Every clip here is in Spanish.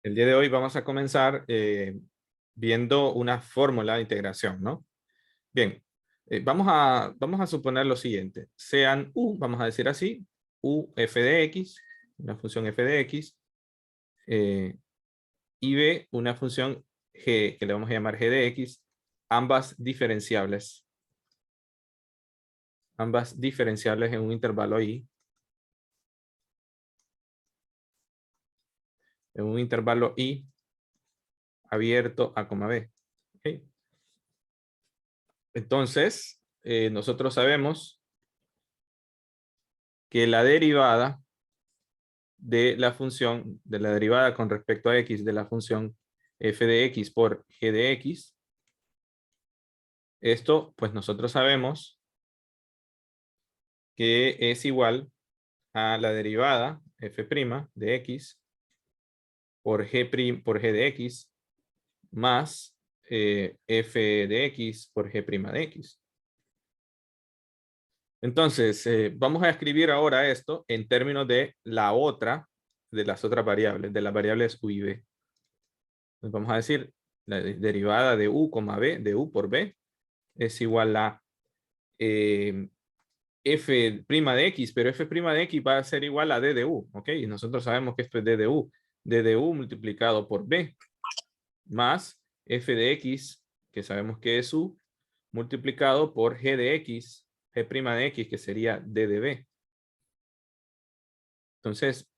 El día de hoy vamos a comenzar viendo una fórmula de integración, ¿no? Bien, vamos a suponer lo siguiente. Sean u, vamos a decir así, u f de x, una función f de x, y b, una función g, que le vamos a llamar g de x, ambas diferenciables. Ambas diferenciables en un intervalo i. En un intervalo i abierto a, b. ¿Okay? Entonces, nosotros sabemos que la derivada de la función, de la derivada con respecto a x de la función f de x por g de x, esto pues nosotros sabemos que es igual a la derivada f' de x por g de x más f de x por g' de x. Entonces, vamos a escribir ahora esto en términos de la otra, de las otras variables, de las variables u y b. Entonces, vamos a decir, la derivada de u, b, de u por b, es igual a f' de x, pero f' de x va a ser igual a d de u, ¿ok? Y nosotros sabemos que esto es d de u multiplicado por b, más f de x, que sabemos que es u, multiplicado por g de x, g' de x, que sería d de b. Entonces,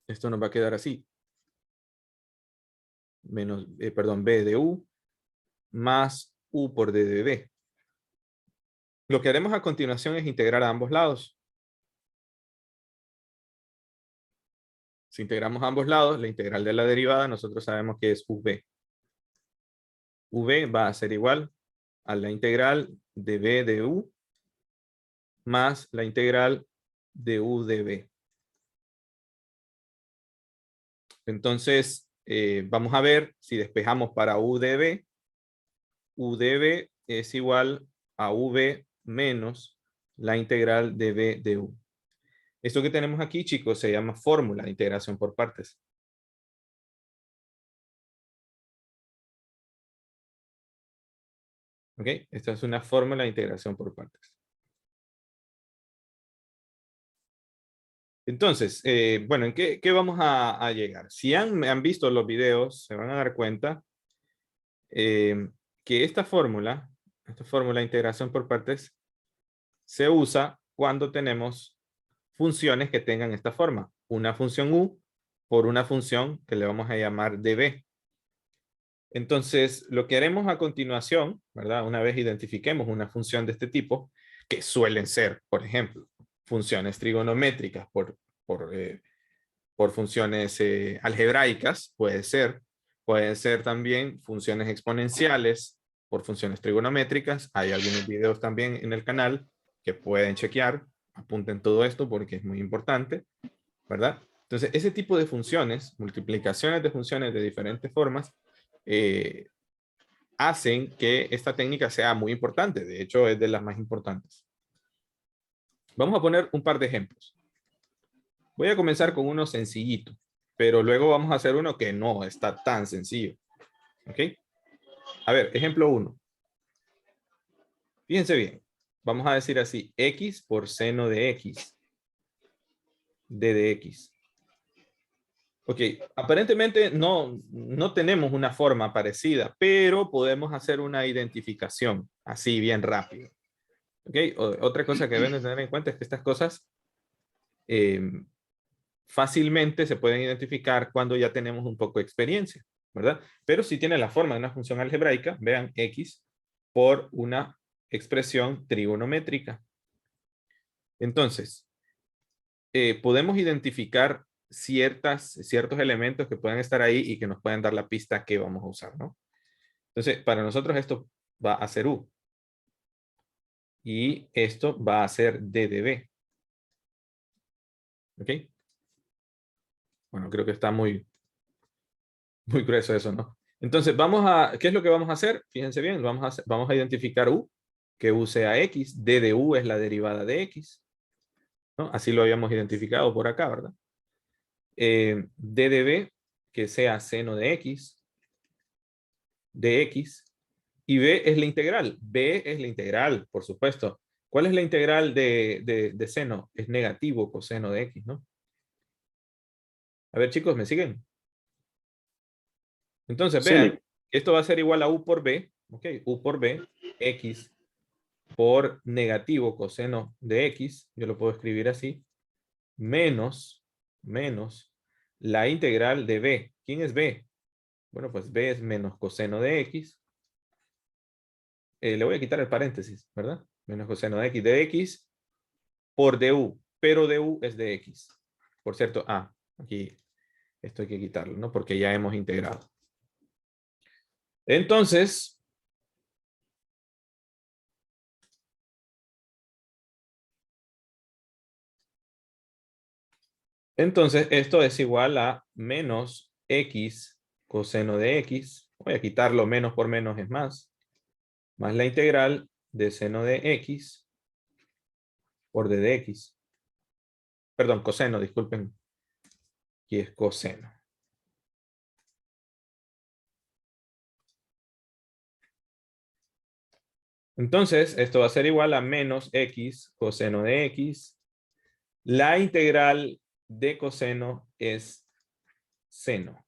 esto nos va a quedar así. Menos, perdón, b de u más u por d de b. Lo que haremos a continuación es integrar a ambos lados. Si integramos a ambos lados, la integral de la derivada, nosotros sabemos que es UV. UV va a ser igual a la integral de B de U más la integral de U de B. Entonces, vamos a ver si despejamos para U de B. U de B es igual a V menos la integral de B de U. Esto que tenemos aquí, chicos, se llama fórmula de integración por partes. ¿Ok? Esta es una fórmula de integración por partes. Entonces, bueno, ¿en qué vamos a llegar? Si han visto los videos, se van a dar cuenta que esta fórmula de integración por partes, se usa cuando tenemos funciones que tengan esta forma. Una función u por una función que le vamos a llamar db. Entonces, lo que haremos a continuación, ¿verdad? Una vez identifiquemos una función de este tipo, que suelen ser, por ejemplo, funciones trigonométricas por funciones algebraicas, pueden ser también funciones exponenciales por funciones trigonométricas. Hay algunos videos también en el canal que pueden chequear, apunten todo esto porque es muy importante, ¿verdad? Entonces, ese tipo de funciones, multiplicaciones de funciones de diferentes formas, hacen que esta técnica sea muy importante. De hecho, es de las más importantes. Vamos a poner un par de ejemplos. Voy a comenzar con uno sencillito, pero luego vamos a hacer uno que no está tan sencillo. ¿Ok? A ver, ejemplo 1. Fíjense bien. Vamos a decir así, x por seno de x, d de x. Ok, aparentemente no tenemos una forma parecida, pero podemos hacer una identificación así bien rápido. Ok, otra cosa que deben de tener en cuenta es que estas cosas fácilmente se pueden identificar cuando ya tenemos un poco de experiencia, ¿verdad? Pero si tiene la forma de una función algebraica, vean x por una expresión trigonométrica. Entonces, podemos identificar ciertos elementos que pueden estar ahí y que nos pueden dar la pista que vamos a usar, ¿no? Entonces, para nosotros esto va a ser u. Y esto va a ser d de b. ¿Ok? Bueno, creo que está muy grueso eso, ¿no? Entonces, ¿qué es lo que vamos a hacer? Fíjense bien, vamos a identificar u, que u sea x, d de u es la derivada de x, ¿no? Así lo habíamos identificado por acá, ¿verdad? d de b, que sea seno de x, y b es la integral. B es la integral, por supuesto. ¿Cuál es la integral de seno? Es negativo coseno de x, ¿no? A ver, chicos, ¿me siguen? Entonces, Sí, vean, esto va a ser igual a u por b, ¿ok? U por b, x por negativo coseno de x, yo lo puedo escribir así, menos la integral de b. ¿Quién es b? Bueno, pues b es menos coseno de x. Le voy a quitar el paréntesis, ¿verdad? Menos coseno de x por du, pero du es de x. Por cierto, aquí esto hay que quitarlo, ¿no? Porque ya hemos integrado. Entonces, esto es igual a menos x coseno de x. Voy a quitarlo, menos por menos es más la integral de seno de x por d de x. Perdón, coseno, disculpen. Aquí es coseno. Entonces, esto va a ser igual a menos x coseno de x. La integral de coseno es seno.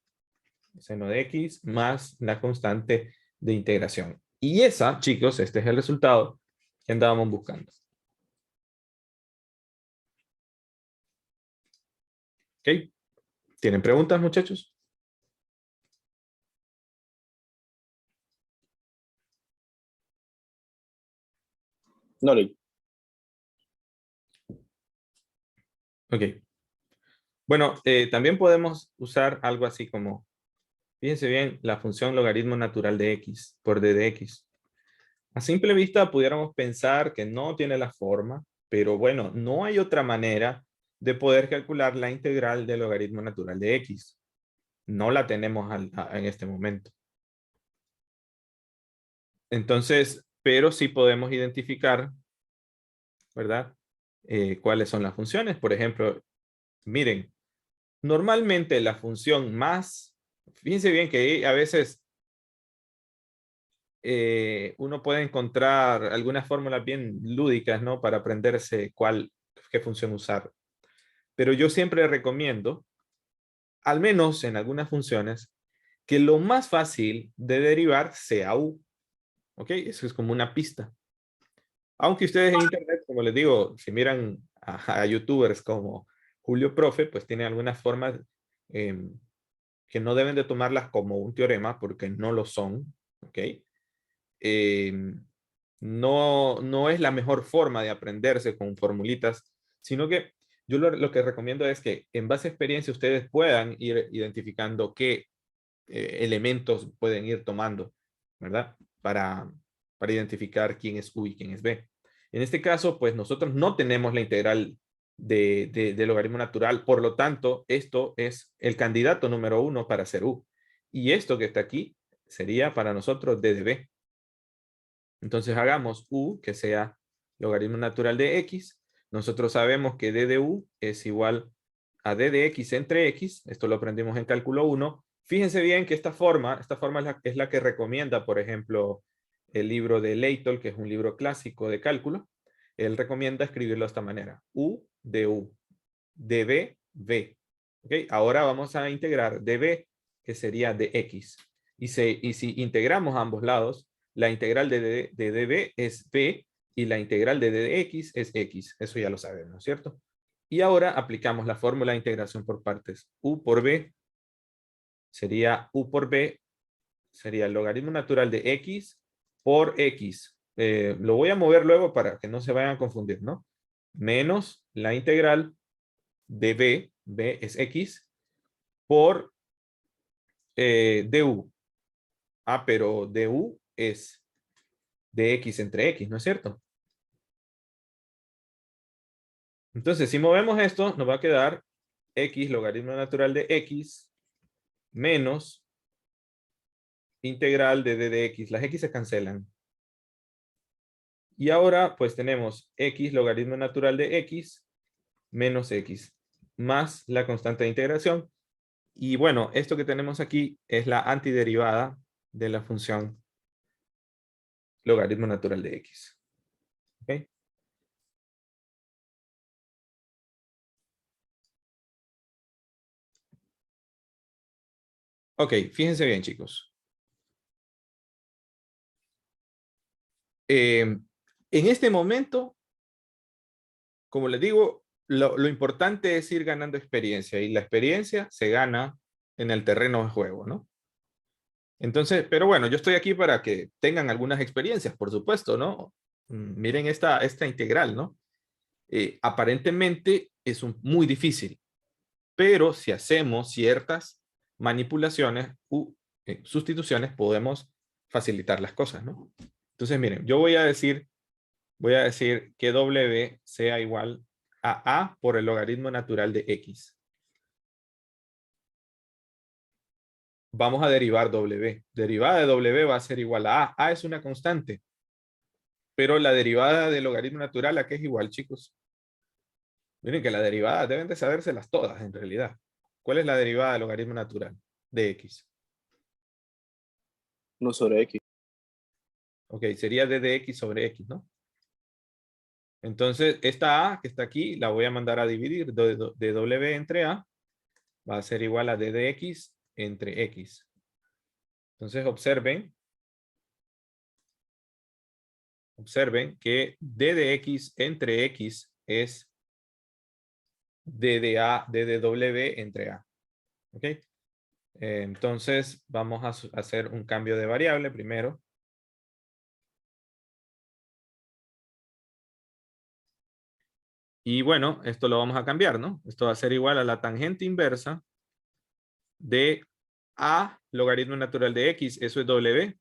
Seno de x más la constante de integración. Y esa, chicos, este es el resultado que andábamos buscando. ¿Ok? ¿Tienen preguntas, muchachos? no, Nick. Ok. Bueno, también podemos usar algo así como, fíjense bien, la función logaritmo natural de x por d de x. A simple vista pudiéramos pensar que no tiene la forma, pero bueno, no hay otra manera de poder calcular la integral del logaritmo natural de x. No la tenemos en este momento. Entonces, pero sí podemos identificar, ¿verdad? ¿Cuáles son las funciones? Por ejemplo, miren, normalmente la función más, fíjense bien que a veces uno puede encontrar algunas fórmulas bien lúdicas, ¿no? Para aprenderse qué función usar. Pero yo siempre recomiendo, al menos en algunas funciones, que lo más fácil de derivar sea u. ¿Ok? Eso es como una pista. Aunque ustedes en internet, como les digo, si miran a youtubers como Julio Profe, pues tienen algunas formas que no deben de tomarlas como un teorema porque no lo son. ¿Ok? No es la mejor forma de aprenderse con formulitas, sino que yo lo que recomiendo es que en base a experiencia ustedes puedan ir identificando qué elementos pueden ir tomando, ¿verdad? Para identificar quién es U y quién es B. En este caso, pues nosotros no tenemos la integral de logaritmo natural, por lo tanto, esto es el candidato número 1 para ser U. Y esto que está aquí sería para nosotros D de B. Entonces hagamos U que sea logaritmo natural de X. Nosotros sabemos que D de U es igual a D de X entre X. Esto lo aprendimos en cálculo 1. Fíjense bien que esta forma es la que recomienda, por ejemplo, el libro de Leitol, que es un libro clásico de cálculo. Él recomienda escribirlo de esta manera. U de U. dB, B. ¿Okay? Ahora vamos a integrar dB, que sería de X. Y si integramos a ambos lados, la integral de dB es B y la integral de dx es X. Eso ya lo sabemos, ¿no es cierto? Y ahora aplicamos la fórmula de integración por partes. U por B sería U por B, sería el logaritmo natural de X por X. Lo voy a mover luego para que no se vayan a confundir, ¿no? Menos la integral de B, B es X, por du. Pero du es de X entre X, ¿no es cierto? Entonces, si movemos esto, nos va a quedar X logaritmo natural de X menos integral de d de X. Las X se cancelan. Y ahora, pues tenemos X logaritmo natural de X menos X. más la constante de integración. Y bueno, esto que tenemos aquí es la antiderivada de la función logaritmo natural de x. ¿Ok? Ok, fíjense bien, chicos. En este momento, como les digo, lo importante es ir ganando experiencia y la experiencia se gana en el terreno de juego, ¿no? Entonces, pero bueno, yo estoy aquí para que tengan algunas experiencias, por supuesto, ¿no? Miren esta integral, ¿no? Aparentemente es muy difícil, pero si hacemos ciertas manipulaciones u sustituciones, podemos facilitar las cosas, ¿no? Entonces, miren, yo voy a decir que W sea igual a A por el logaritmo natural de X. Vamos a derivar W. Derivada de W va a ser igual a A. A es una constante. Pero la derivada del logaritmo natural, ¿a qué es igual, chicos? Miren que la derivada deben de sabérselas todas, en realidad. ¿Cuál es la derivada del logaritmo natural de X? 1 sobre X. Ok, sería d de X sobre X, ¿no? Entonces, esta A que está aquí, la voy a mandar a dividir de W entre A. Va a ser igual a d de X entre X. Entonces, observen que d de X entre X es d de W entre A. ¿Ok? Entonces, vamos a hacer un cambio de variable primero. Y bueno, esto lo vamos a cambiar, ¿no? Esto va a ser igual a la tangente inversa de A logaritmo natural de X, eso es W.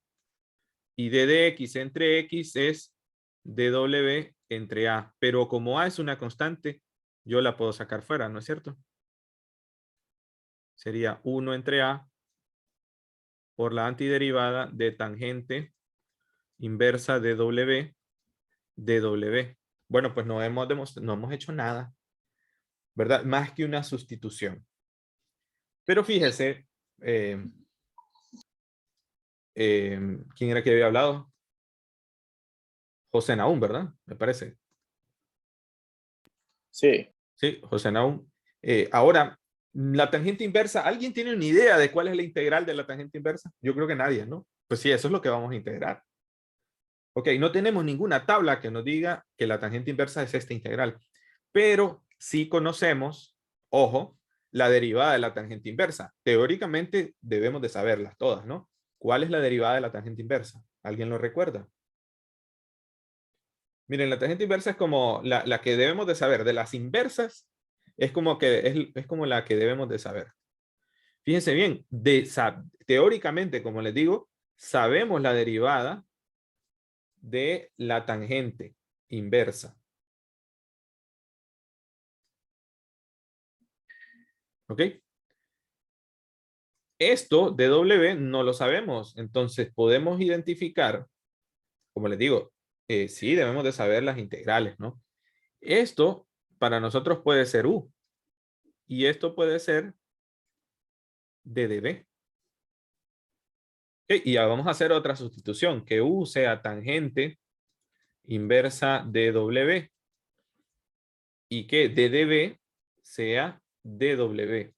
Y d de X entre X es dw entre A. Pero como A es una constante, yo la puedo sacar fuera, ¿no es cierto? Sería 1 entre A por la antiderivada de tangente inversa de W de W. Bueno, pues no hemos hecho nada, ¿verdad? Más que una sustitución. Pero fíjese, ¿quién era que había hablado? José Naum, ¿verdad? Me parece. Sí. Sí, José Naum. Ahora, la tangente inversa, ¿alguien tiene una idea de cuál es la integral de la tangente inversa? Yo creo que nadie, ¿no? Pues sí, eso es lo que vamos a integrar. Ok, no tenemos ninguna tabla que nos diga que la tangente inversa es esta integral, pero sí conocemos, ojo, la derivada de la tangente inversa. Teóricamente debemos de saberlas todas, ¿no? ¿Cuál es la derivada de la tangente inversa? ¿Alguien lo recuerda? Miren, la tangente inversa es como la que debemos de saber. De las inversas, es como que es como la que debemos de saber. Fíjense bien, teóricamente, como les digo, sabemos la derivada de la tangente inversa. ¿Ok? Esto de W no lo sabemos. Entonces podemos identificar, como les digo, sí debemos de saber las integrales, ¿no? Esto para nosotros puede ser U. Y esto puede ser dB. Y ya vamos a hacer otra sustitución, que U sea tangente inversa de W y que dB sea dW.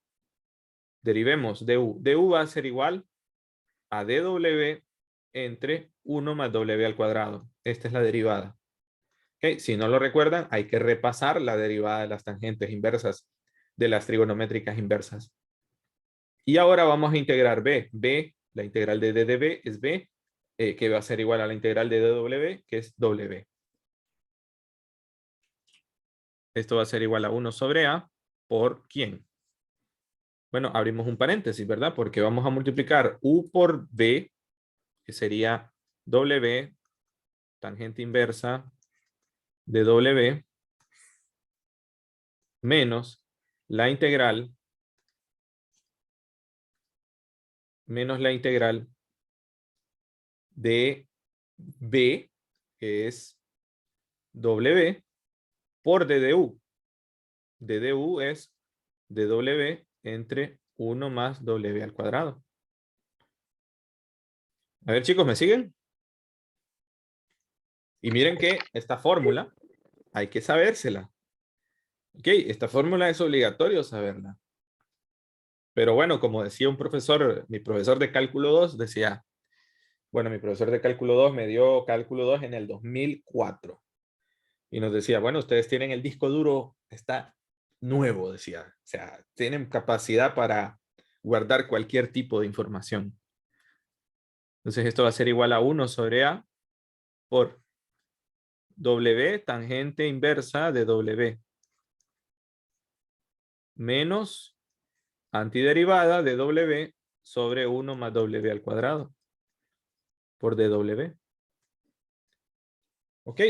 Derivemos du. Du va a ser igual a dW entre 1 más W al cuadrado. Esta es la derivada. ¿Okay? Si no lo recuerdan, hay que repasar la derivada de las tangentes inversas, de las trigonométricas inversas. Y ahora vamos a integrar B. B, la integral de dB es B, que va a ser igual a la integral de dW, que es W. Esto va a ser igual a 1 sobre A por ¿quién? Bueno, abrimos un paréntesis, ¿verdad? Porque vamos a multiplicar U por B, que sería W, tangente inversa de W, menos la integral, de B, que es W, por DDU. DDU es de W entre 1 más W al cuadrado. A ver, chicos, ¿me siguen? Y miren que esta fórmula hay que sabérsela. Ok, esta fórmula es obligatorio saberla. Pero bueno, como decía un profesor, mi profesor de cálculo 2 decía, bueno, mi profesor de cálculo 2 me dio cálculo 2 en el 2004. Y nos decía, bueno, ustedes tienen el disco duro, está nuevo, decía. O sea, tienen capacidad para guardar cualquier tipo de información. Entonces esto va a ser igual a 1 sobre A por W tangente inversa de W menos antiderivada de W sobre 1 más W al cuadrado por dW. Ok.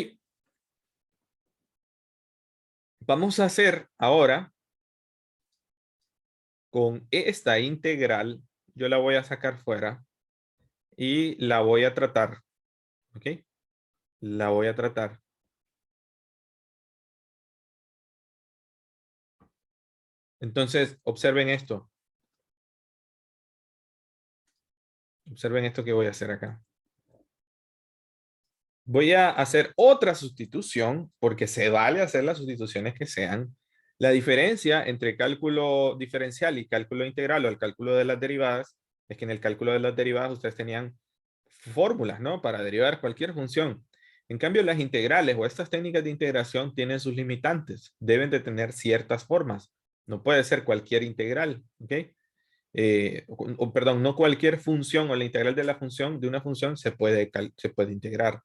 Vamos a hacer ahora con esta integral, yo la voy a sacar fuera y la voy a tratar. Ok. La voy a tratar. Entonces, observen esto. Observen esto que voy a hacer acá. Voy a hacer otra sustitución, porque se vale hacer las sustituciones que sean. La diferencia entre cálculo diferencial y cálculo integral o el cálculo de las derivadas es que en el cálculo de las derivadas ustedes tenían fórmulas, ¿no? Para derivar cualquier función. En cambio, las integrales o estas técnicas de integración tienen sus limitantes. Deben de tener ciertas formas. No puede ser cualquier integral, ¿ok? Perdón, no cualquier función o la integral de la función de una función se puede integrar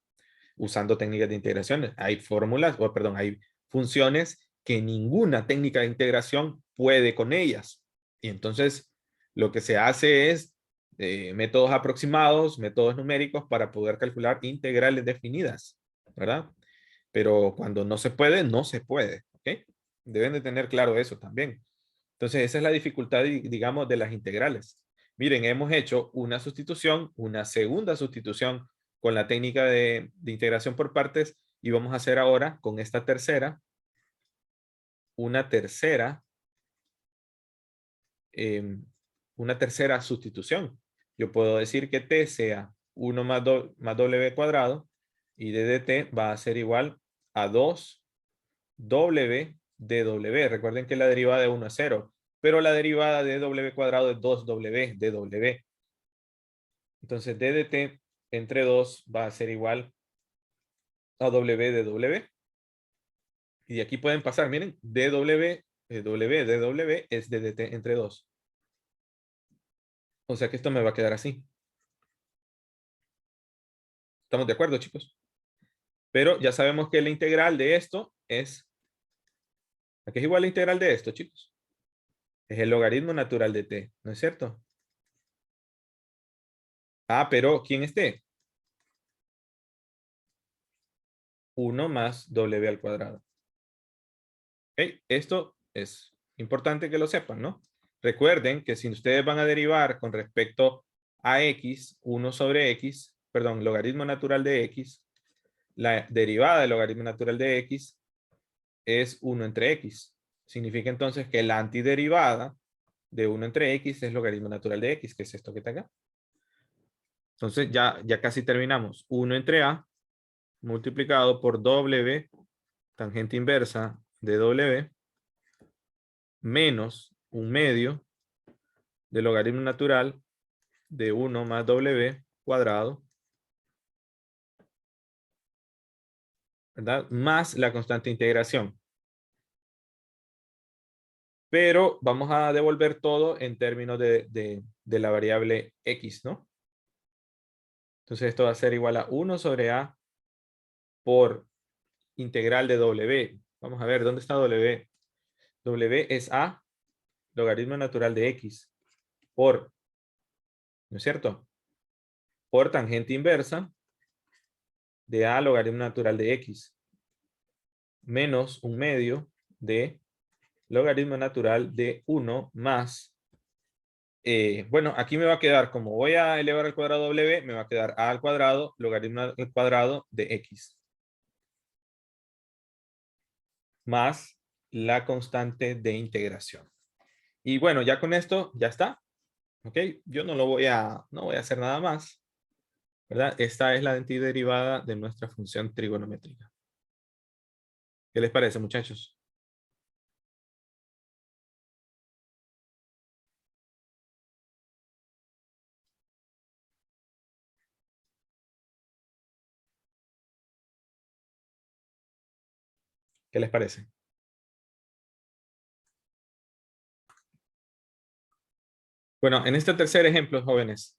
usando técnicas de integración. Hay fórmulas, o perdón, hay funciones que ninguna técnica de integración puede con ellas. Y entonces lo que se hace es métodos aproximados, métodos numéricos para poder calcular integrales definidas, ¿verdad? Pero cuando no se puede, no se puede, ¿ok? Deben de tener claro eso también. Entonces, esa es la dificultad, digamos, de las integrales. Miren, hemos hecho una sustitución, una segunda sustitución con la técnica de integración por partes y vamos a hacer ahora con esta tercera, una tercera sustitución. Yo puedo decir que t sea 1 más w cuadrado y d de t va a ser igual a 2 w de w. Recuerden que la derivada de 1 es 0, pero la derivada de w cuadrado es 2w de w. Entonces d de t entre 2 va a ser igual a w de w. Y de aquí pueden pasar, miren, dw, dw es d de t entre 2. O sea que esto me va a quedar así. ¿Estamos de acuerdo, chicos? Pero ya sabemos que la integral de esto es... ¿A qué es igual la integral de esto, chicos? Es el logaritmo natural de t, ¿no es cierto? Ah, pero ¿quién es t? 1 más w al cuadrado. ¿Okay? Esto es importante que lo sepan, ¿no? Recuerden que si ustedes van a derivar con respecto a x, 1 sobre x, perdón, logaritmo natural de x, la derivada del logaritmo natural de x es 1 entre x. Significa entonces que la antiderivada de 1 entre x es logaritmo natural de x, que es esto que está acá. Entonces ya casi terminamos. 1 entre a multiplicado por w tangente inversa de w menos un medio del logaritmo natural de 1 más w cuadrado, ¿verdad? Más la constante de integración. Pero vamos a devolver todo en términos de la variable x, ¿no? Entonces esto va a ser igual a 1 sobre a por integral de w. Vamos a ver, ¿dónde está w? W es a logaritmo natural de x por, ¿no es cierto? Por tangente inversa de a logaritmo natural de x menos un medio de logaritmo natural de 1 más, bueno, aquí me va a quedar, como voy a elevar al cuadrado w, me va a quedar a al cuadrado logaritmo al cuadrado de x más la constante de integración. Y bueno, ya con esto, ya está. ¿Ok? Yo no voy a hacer nada más. ¿Verdad? Esta es la antiderivada de nuestra función trigonométrica. ¿Qué les parece, muchachos? ¿Qué les parece? Bueno, en este tercer ejemplo, jóvenes,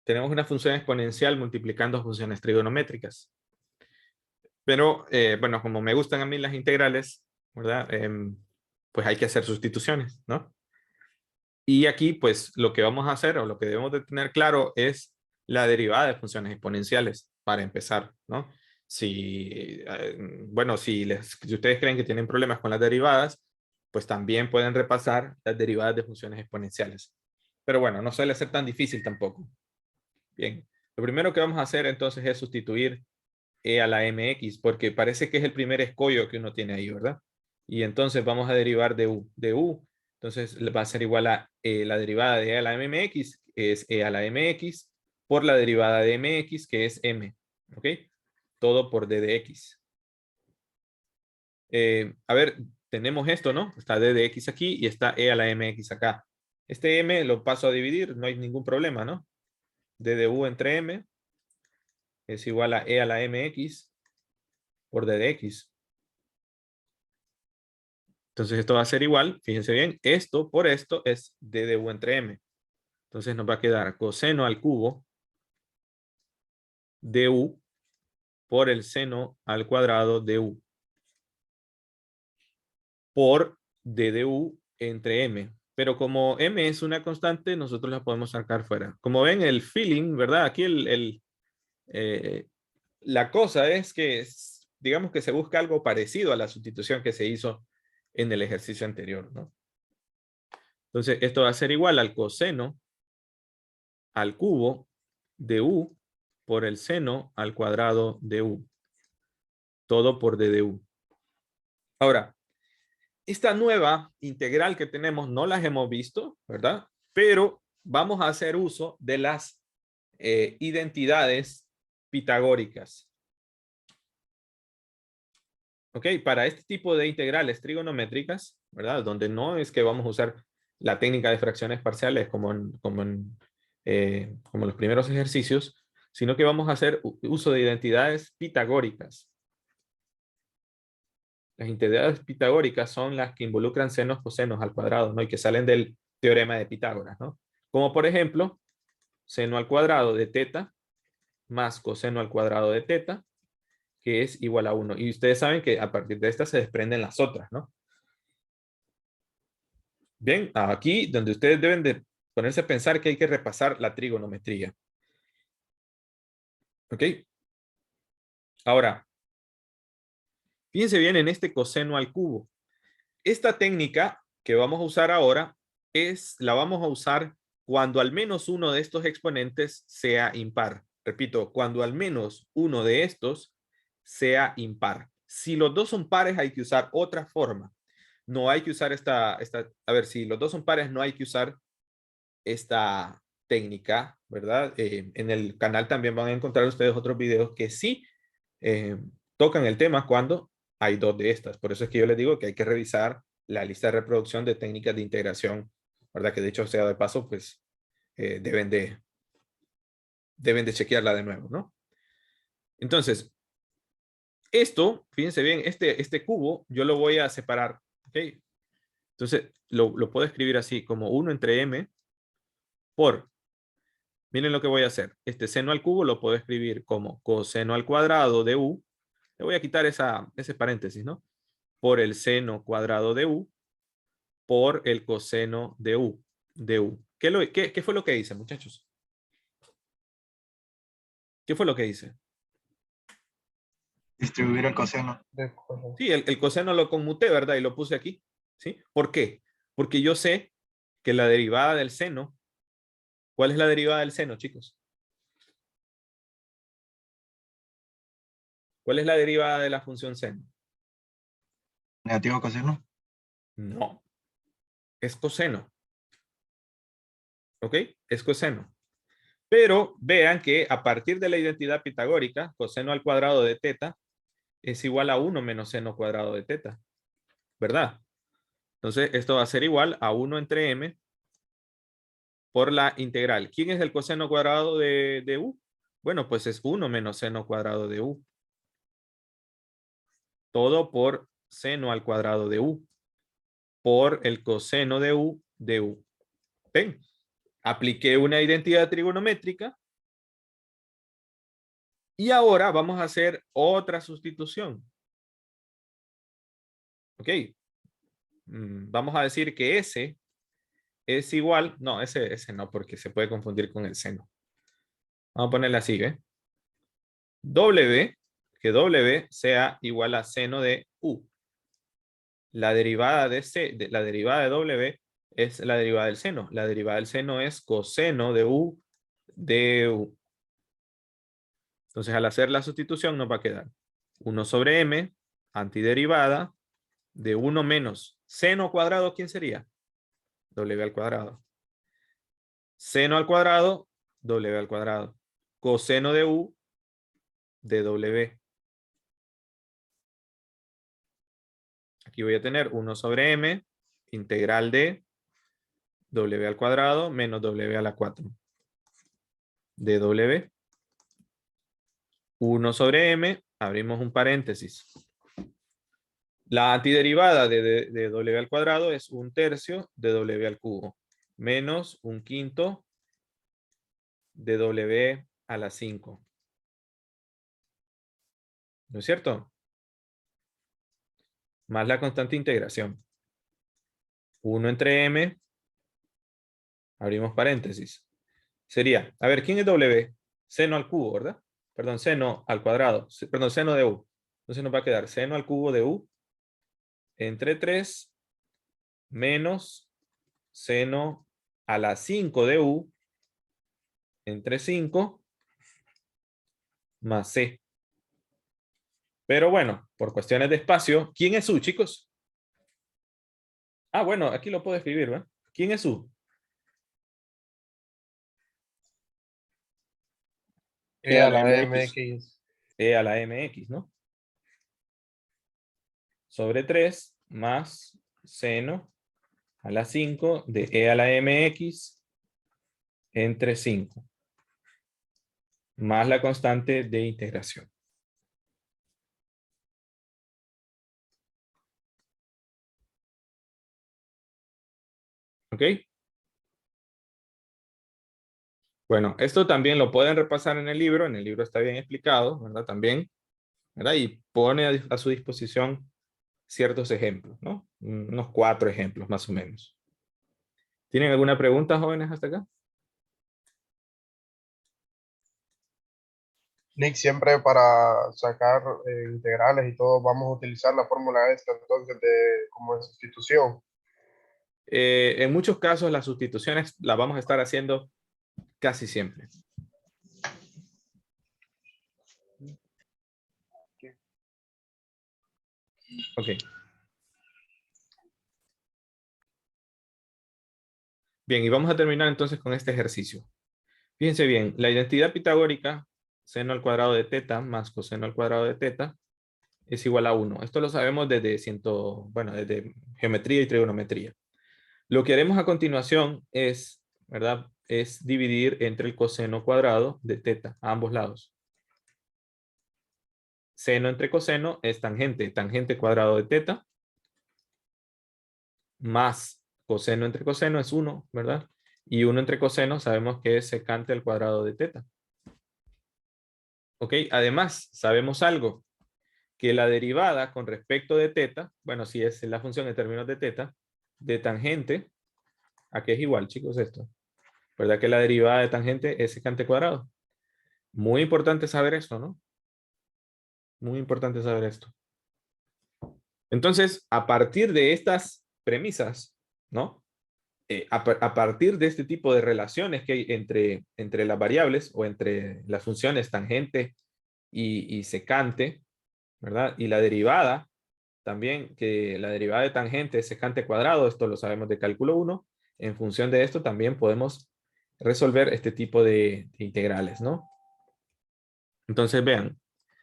tenemos una función exponencial multiplicando funciones trigonométricas. Pero, bueno, como me gustan a mí las integrales, ¿verdad? Pues hay que hacer sustituciones, ¿no? Y aquí, pues, lo que vamos a hacer o lo que debemos de tener claro es la derivada de funciones exponenciales, para empezar, ¿no? Si, bueno, si ustedes creen que tienen problemas con las derivadas, pues también pueden repasar las derivadas de funciones exponenciales. Pero bueno, no suele ser tan difícil tampoco. Bien, lo primero que vamos a hacer entonces es sustituir a la mx, porque parece que es el primer escollo que uno tiene ahí, ¿verdad? Y entonces vamos a derivar de u. De u, entonces va a ser igual a la derivada de e a la mx, que es e a la mx, por la derivada de mx, que es m. ¿Ok? Todo por d de x. A ver, tenemos esto, ¿no? Está d de x aquí y está e a la mx acá. Este m lo paso a dividir, no hay ningún problema, ¿no? d de u entre m es igual a e a la mx por d de x. Entonces esto va a ser igual, fíjense bien, esto por esto es d de u entre m. Entonces nos va a quedar coseno al cubo de u por el seno al cuadrado de u por d de u entre m. Pero como m es una constante, nosotros la podemos sacar fuera. Como ven, el feeling, ¿verdad? Aquí la cosa es que, digamos que se busca algo parecido a la sustitución que se hizo en el ejercicio anterior, ¿no? Entonces esto va a ser igual al coseno al cubo de u por el seno al cuadrado de u. Todo por d de u. Ahora, esta nueva integral que tenemos no las hemos visto, ¿verdad? Pero vamos a hacer uso de las identidades pitagóricas. ¿Ok? Para este tipo de integrales trigonométricas, ¿verdad? Donde no es que vamos a usar la técnica de fracciones parciales como los primeros ejercicios, sino que vamos a hacer uso de identidades pitagóricas. Las identidades pitagóricas son las que involucran senos, cosenos al cuadrado, ¿no? Y que salen del teorema de Pitágoras, ¿no? Como por ejemplo, seno al cuadrado de teta más coseno al cuadrado de teta, que es igual a 1. Y ustedes saben que a partir de esta se desprenden las otras, ¿no? Bien, aquí donde ustedes deben de ponerse a pensar que hay que repasar la trigonometría. ¿Ok? Ahora, fíjense bien en este coseno al cubo. Esta técnica que vamos a usar ahora la vamos a usar cuando al menos uno de estos exponentes sea impar. Repito, cuando al menos uno de estos sea impar. Si los dos son pares hay que usar otra forma. No hay que usar a ver, si los dos son pares no hay que usar esta técnica, ¿verdad? En el canal también van a encontrar ustedes otros videos que sí eh, tocan el tema cuando hay dos de estas. Por eso es que yo les digo que hay que revisar la lista de reproducción de técnicas de integración, ¿verdad? Que de hecho, sea de paso, pues deben de chequearla de nuevo, ¿no? Entonces, esto, fíjense bien, este cubo yo lo voy a separar, ¿ok? Entonces, lo puedo escribir así, como 1 entre m por, miren lo que voy a hacer. Este seno al cubo lo puedo escribir como coseno al cuadrado de u. Le voy a quitar ese paréntesis, ¿no? Por el seno cuadrado de u por el coseno de u. ¿Qué fue lo que hice, muchachos? ¿Qué fue lo que hice? Distribuir el coseno. Sí, el coseno lo conmuté, ¿verdad? Y lo puse aquí. ¿Sí? ¿Por qué? Porque yo sé que la derivada del seno, ¿cuál es la derivada del seno, chicos? ¿Cuál es la derivada de la función seno? Negativo coseno. No. es coseno. ¿Ok? Es coseno. Pero vean que a partir de la identidad pitagórica, coseno al cuadrado de teta es igual a 1 menos seno cuadrado de teta. ¿Verdad? Entonces, esto va a ser igual a 1 entre m por la integral. ¿Quién es el coseno cuadrado de u? Bueno, pues es 1 menos seno cuadrado de u. Todo por seno al cuadrado de u. Por el coseno de u de u. ¿Ven? Apliqué una identidad trigonométrica. Y ahora vamos a hacer otra sustitución. ¿Ok? Vamos a decir que S es igual. No, ese no, porque se puede confundir con el seno. Vamos a ponerle así, ¿eh? W, que W sea igual a seno de U. La derivada de la derivada de W es la derivada del seno. La derivada del seno es coseno de U de U. Entonces, al hacer la sustitución nos va a quedar 1 sobre M, antiderivada, de 1 menos seno cuadrado, ¿quién sería? W al cuadrado. Seno al cuadrado, W al cuadrado. Coseno de U de W. Aquí voy a tener 1 sobre M, integral de W al cuadrado menos W a la 4. De W. 1 sobre M, abrimos un paréntesis. La antiderivada de W al cuadrado es 1/3 de W al cubo. Menos 1/5 de W a la 5. ¿No es cierto? Más la constante integración. 1 entre M, abrimos paréntesis. Sería, a ver, ¿quién es W? Seno al cubo, ¿verdad? Perdón, seno al cuadrado. Perdón, seno de U. Entonces nos va a quedar seno al cubo de U entre 3 menos seno a la 5 de U entre 5 más C. Pero bueno, por cuestiones de espacio, ¿quién es U, chicos? Ah, bueno, aquí lo puedo escribir, ¿verdad? ¿Quién es U? E a la mx. E a la mx, ¿no? Sobre 3 más seno a la 5 de E a la mx entre 5. Más la constante de integración. ¿Ok? Bueno, esto también lo pueden repasar en el libro está bien explicado, ¿verdad? También, ¿verdad? Y pone a su disposición ciertos ejemplos, ¿no? Unos 4 ejemplos más o menos. ¿Tienen alguna pregunta, jóvenes, hasta acá? Nick, siempre para sacar integrales y todo, vamos a utilizar la fórmula esta entonces como de sustitución. En muchos casos las sustituciones las vamos a estar haciendo casi siempre. Ok. Bien, y vamos a terminar entonces con este ejercicio. Fíjense bien, la identidad pitagórica, seno al cuadrado de teta más coseno al cuadrado de teta, es igual a 1. Esto lo sabemos desde desde geometría y trigonometría. Lo que haremos a continuación es, ¿verdad? Es dividir entre el coseno cuadrado de teta a ambos lados. Seno entre coseno es tangente. Tangente cuadrado de teta más coseno entre coseno es 1, ¿verdad? Y 1 entre coseno sabemos que es secante al cuadrado de teta. ¿Ok? Además, sabemos algo, que la derivada con respecto de teta, bueno, si es la función en términos de teta, de tangente, ¿a qué es igual, chicos, esto? ¿Verdad que la derivada de tangente es secante cuadrado? Muy importante saber eso, ¿no? Muy importante saber esto. Entonces, a partir de estas premisas, ¿no? A partir de este tipo de relaciones que hay entre las variables o entre las funciones tangente y secante, ¿verdad? Y la derivada también que la derivada de tangente es secante cuadrado. Esto lo sabemos de cálculo 1. En función de esto también podemos resolver este tipo de integrales, ¿no? Entonces vean,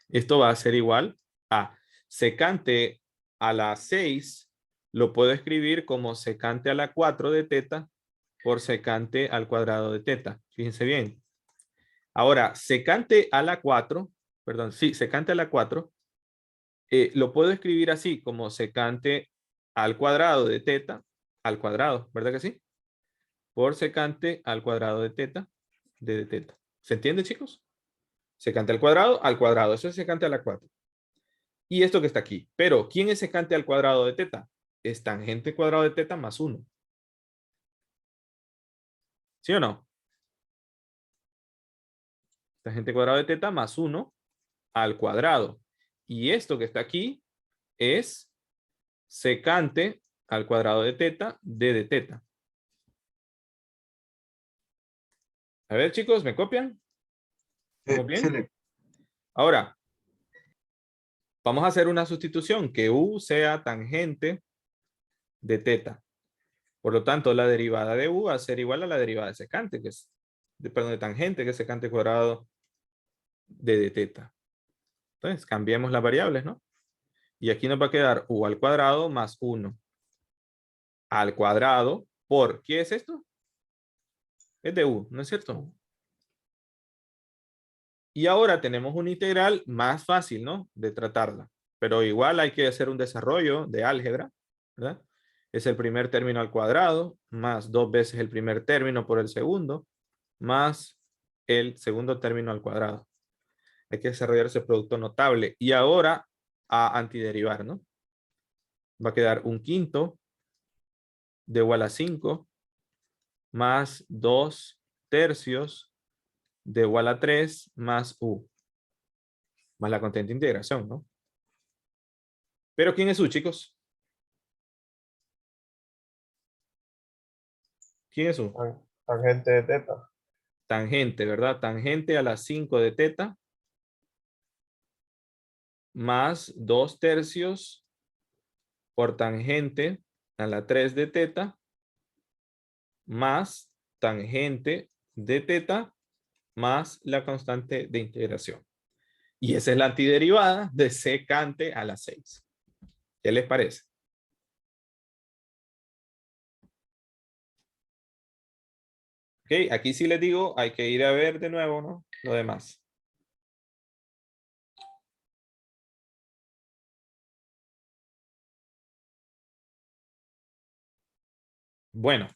esto va a ser igual a secante a la 6, lo puedo escribir como secante a la 4 de teta por secante al cuadrado de teta. Fíjense bien. Ahora, secante a la 4, perdón, sí, secante a la 4, lo puedo escribir así como secante al cuadrado de teta al cuadrado, ¿verdad que sí? Por secante al cuadrado de teta de teta. ¿Se entiende, chicos? Secante al cuadrado. Eso es secante a la 4. Y esto que está aquí. Pero, ¿quién es secante al cuadrado de teta? Es tangente cuadrado de teta más 1. ¿Sí o no? Tangente cuadrado de teta más 1 al cuadrado. Y esto que está aquí es secante al cuadrado de teta de teta. A ver, chicos, ¿me copian? ¿Estamos bien? Sí. Ahora, vamos a hacer una sustitución, que u sea tangente de teta. Por lo tanto, la derivada de u va a ser igual a la derivada de secante, que es, perdón, de tangente, que es secante cuadrado de teta. Entonces, cambiemos las variables, ¿no? Y aquí nos va a quedar u al cuadrado más 1 al cuadrado por, ¿qué es esto? Es de u, ¿no es cierto? Y ahora tenemos una integral más fácil, ¿no? De tratarla. Pero igual hay que hacer un desarrollo de álgebra, ¿verdad? Es el primer término al cuadrado, más 2 veces el primer término por el segundo, más el segundo término al cuadrado. Hay que desarrollar ese producto notable. Y ahora a antiderivar, ¿no? Va a quedar un quinto de igual a 5 más 2 tercios de igual a 3 más u. Más la constante de integración, ¿no? Pero ¿quién es u, chicos? ¿Quién es u? Tangente de teta. Tangente, ¿verdad? Tangente a la 5 de teta más 2 tercios por tangente a la 3 de teta más tangente de teta más la constante de integración. Y esa es la antiderivada de secante a la 6. ¿Qué les parece? Ok, aquí sí les digo, hay que ir a ver de nuevo, ¿no? Lo demás. Bueno,